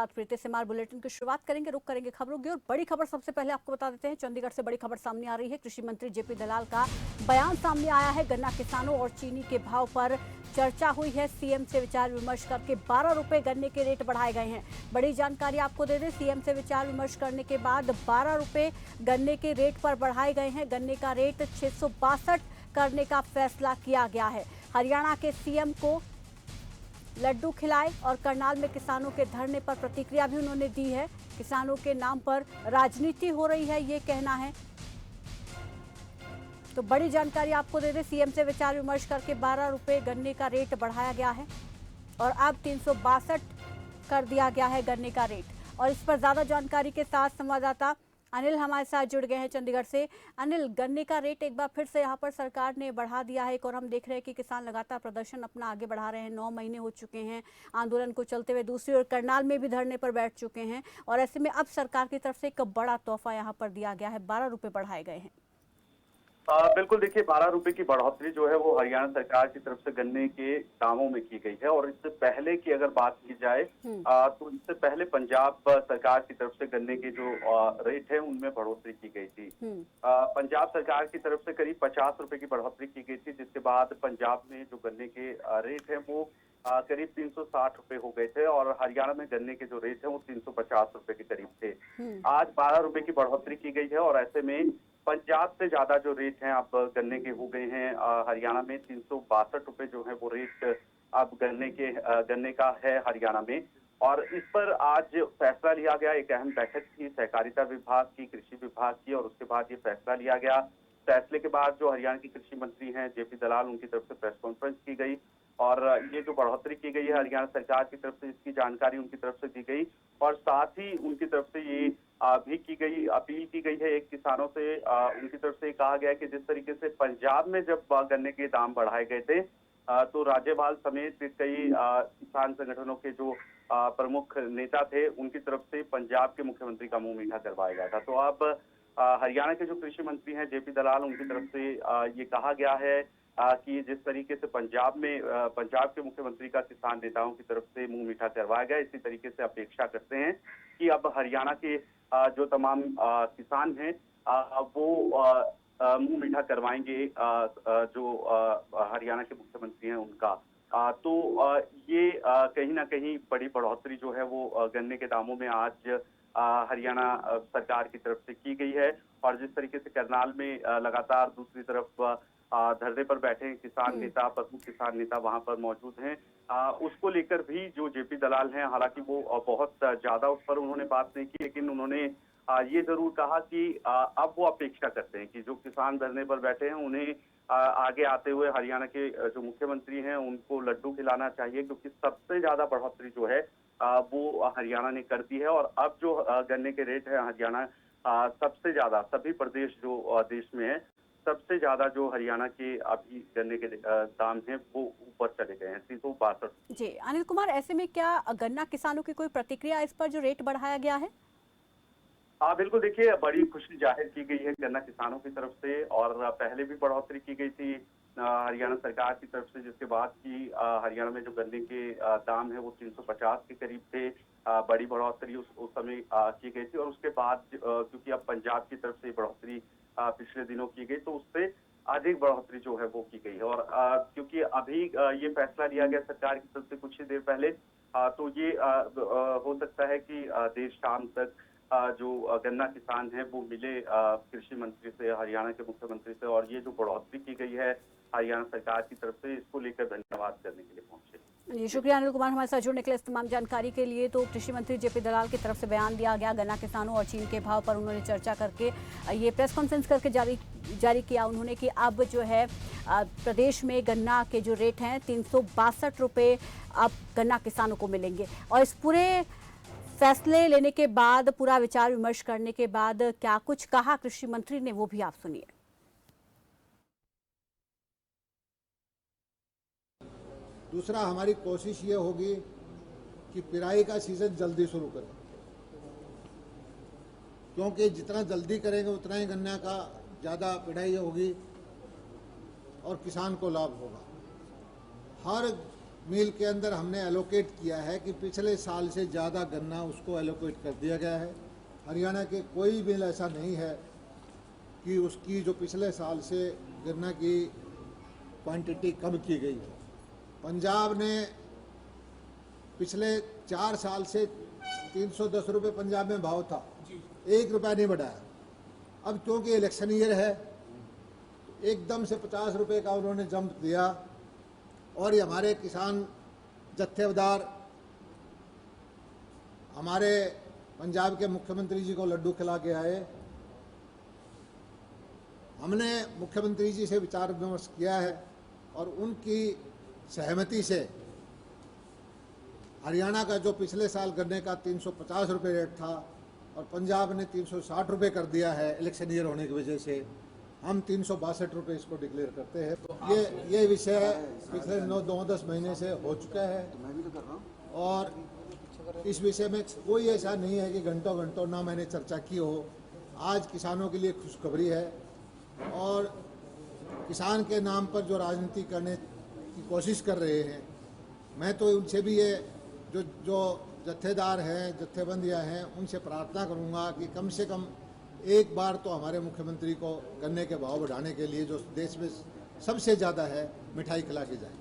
साथ प्रीति सिमार बुलेटिन की शुरुआत करेंगे। रुक करेंगे खबरों की और बड़ी खबर सबसे पहले आपको बता देते हैं। चंडीगढ़ से बड़ी खबर सामने आ रही है। कृषि मंत्री जेपी दलाल का बयान सामने आया है। गन्ना किसानों और चीनी के भाव पर चर्चा हुई है। सीएम से विचार विमर्श करके 12 रुपए गन्ने के रेट बढ़ाए गए हैं। बड़ी जानकारी आपको दे दें, सीएम से विचार विमर्श करने के बाद 12 रुपए गन्ने के रेट पर बढ़ाए गए हैं। गन्ने का रेट 662 करने का फैसला किया गया है। हरियाणा के सीएम को लड्डू खिलाए और करनाल में किसानों के धरने पर प्रतिक्रिया भी उन्होंने दी है। किसानों के नाम पर राजनीति हो रही है, ये कहना है। तो बड़ी जानकारी आपको दे दें, सीएम से विचार विमर्श करके 12 रुपए गन्ने का रेट बढ़ाया गया है और अब 362 कर दिया गया है गन्ने का रेट। और इस पर ज्यादा जानकारी के साथ संवाददाता अनिल हमारे साथ जुड़ गए हैं चंडीगढ़ से। अनिल, गन्ने का रेट एक बार फिर से यहाँ पर सरकार ने बढ़ा दिया है और हम देख रहे हैं कि किसान लगातार प्रदर्शन अपना आगे बढ़ा रहे हैं। 9 महीने हो चुके हैं आंदोलन को चलते हुए। दूसरी ओर करनाल में भी धरने पर बैठ चुके हैं और ऐसे में अब सरकार की तरफ से एक बड़ा तोहफा यहाँ पर दिया गया है। 12 रुपए बढ़ाए गए हैं। बिल्कुल, देखिए 12 रुपए की बढ़ोतरी जो है वो हरियाणा सरकार की तरफ से गन्ने के दामों में की गई है। और इससे पहले की अगर बात की जाए तो इससे पहले पंजाब सरकार की तरफ से गन्ने के जो रेट है उनमें बढ़ोतरी की गई थी। पंजाब सरकार की तरफ से करीब 50 रुपए की बढ़ोतरी की गई थी, जिसके बाद पंजाब में जो गन्ने के रेट है वो करीब 360 रुपए हो गए थे और हरियाणा में गन्ने के जो रेट है वो 350 रुपए के करीब थे। आज 12 रुपए की बढ़ोतरी की गई है और ऐसे में पंजाब से ज्यादा जो रेट हैं अब गन्ने के हो गए हैं। हरियाणा में 362 रुपए जो है वो रेट अब गन्ने का है हरियाणा में। और इस पर आज फैसला लिया गया। एक अहम बैठक थी सहकारिता विभाग की, कृषि विभाग की, और उसके बाद ये फैसला लिया गया। फैसले के बाद जो हरियाणा के कृषि मंत्री हैं जेपी दलाल, उनकी तरफ से प्रेस कॉन्फ्रेंस की गई और ये जो बढ़ोतरी की गई है हरियाणा सरकार की तरफ से, इसकी जानकारी उनकी तरफ से दी गई। और साथ ही उनकी तरफ से ये भी की गई, अपील की गई है एक किसानों से। उनकी तरफ से कहा गया है कि जिस तरीके से पंजाब में जब गन्ने के दाम बढ़ाए गए थे तो राज्यपाल समेत कई किसान संगठनों के जो प्रमुख नेता थे उनकी तरफ से पंजाब के मुख्यमंत्री का मुंह मीठा करवाया गया था। तो अब हरियाणा के जो कृषि मंत्री हैं जेपी दलाल, उनकी तरफ से ये कहा गया है कि जिस तरीके से पंजाब के मुख्यमंत्री का किसान नेताओं की तरफ से मुंह मीठा करवाया गया, इसी तरीके से अपेक्षा करते हैं कि अब हरियाणा के जो तमाम किसान हैं वो मुंह मीठा करवाएंगे जो हरियाणा के मुख्यमंत्री हैं उनका। तो ये कहीं ना कहीं बड़ी बढ़ोतरी जो है वो गन्ने के दामों में आज हरियाणा सरकार की तरफ से की गई है। और जिस तरीके से करनाल में लगातार दूसरी तरफ धरने पर बैठे किसान नेता, प्रमुख किसान नेता वहां पर मौजूद हैं, उसको लेकर भी जो जेपी दलाल हैं, हालांकि वो बहुत ज्यादा उस पर उन्होंने बात नहीं की, लेकिन उन्होंने ये जरूर कहा कि अब वो अपेक्षा करते हैं कि जो किसान धरने पर बैठे हैं उन्हें आगे आते हुए हरियाणा के जो मुख्यमंत्री हैं उनको लड्डू खिलाना चाहिए, क्योंकि सबसे ज्यादा बढ़ोतरी जो है वो हरियाणा ने कर दी है। और अब जो गन्ने के रेट है हरियाणा सबसे ज्यादा, सभी प्रदेश जो देश में है, सबसे ज्यादा जो हरियाणा के अभी गन्ने के दाम हैं वो ऊपर चले गए हैं, 362। जी अनिल कुमार, ऐसे में क्या गन्ना किसानों की कोई प्रतिक्रिया इस पर जो रेट बढ़ाया गया है? बिल्कुल, देखिए बड़ी खुशी जाहिर की गई है गन्ना किसानों की तरफ से। और पहले भी बढ़ोतरी की गई थी हरियाणा सरकार की तरफ से, जिसके बाद की हरियाणा में जो गन्ने के दाम है वो 350 के करीब थे। बड़ी बढ़ोतरी उस समय की गई थी और उसके बाद क्योंकि अब पंजाब की तरफ से बढ़ोतरी पिछले दिनों की गई तो उससे अधिक बढ़ोतरी जो है वो की गई है। और क्योंकि अभी ये फैसला लिया गया सरकार की तरफ से कुछ ही देर पहले, तो ये हो सकता है कि देर शाम तक जो गन्ना किसान है वो मिले कृषि मंत्री से, हरियाणा के मुख्यमंत्री से, और ये जो बढ़ोतरी की गई है हरियाणा सरकार की तरफ से, इसको लेकर धन्यवाद करने के लिए पहुंचे। जी शुक्रिया अनिल कुमार हमारे साथ जुड़ने के लिए, इस तमाम जानकारी के लिए। तो कृषि मंत्री जेपी दलाल की तरफ से बयान दिया गया। गन्ना किसानों और चीन के भाव पर उन्होंने चर्चा करके ये प्रेस कॉन्फ्रेंस करके जारी किया उन्होंने कि अब जो है प्रदेश में गन्ना के जो रेट हैं 362 रुपये अब गन्ना किसानों को मिलेंगे। और इस पूरे फैसले लेने के बाद, पूरा विचार विमर्श करने के बाद क्या कुछ कहा कृषि मंत्री ने, वो भी आप सुनिए। दूसरा, हमारी कोशिश ये होगी कि पिराई का सीजन जल्दी शुरू करें, क्योंकि जितना जल्दी करेंगे उतना ही गन्ना का ज़्यादा पिराई होगी और किसान को लाभ होगा। हर मिल के अंदर हमने एलोकेट किया है कि पिछले साल से ज़्यादा गन्ना उसको एलोकेट कर दिया गया है। हरियाणा के कोई मिल ऐसा नहीं है कि उसकी जो पिछले साल से गन्ना की क्वांटिटी कम की गई है। पंजाब ने पिछले 4 साल से 310 रुपये पंजाब में भाव था, 1 रुपया नहीं बढ़ाया। अब क्योंकि इलेक्शन ईयर है, एकदम से 50 रुपये का उन्होंने जंप दिया और ये हमारे किसान जत्थेदार हमारे पंजाब के मुख्यमंत्री जी को लड्डू खिला के आए। हमने मुख्यमंत्री जी से विचार विमर्श किया है और उनकी सहमति से हरियाणा का जो पिछले साल गन्ने का 350 रुपये रेट था और पंजाब ने 360 रुपये कर दिया है इलेक्शन ईयर होने की वजह से, हम 362 रुपये इसको डिक्लेयर करते हैं। तो ये विषय पिछले 9-10 महीने से हो चुका है और इस विषय में कोई ऐसा नहीं है कि घंटों घंटों ना मैंने चर्चा की हो। आज किसानों के लिए खुशखबरी है और किसान के नाम पर जो राजनीति करने की कोशिश कर रहे हैं, मैं तो उनसे भी ये जो जत्थेदार हैं, जत्थेबंदियाँ हैं, उनसे प्रार्थना करूंगा कि कम से कम एक बार तो हमारे मुख्यमंत्री को गन्ने के भाव बढ़ाने के लिए जो देश में सबसे ज़्यादा है मिठाई खिला के जाए।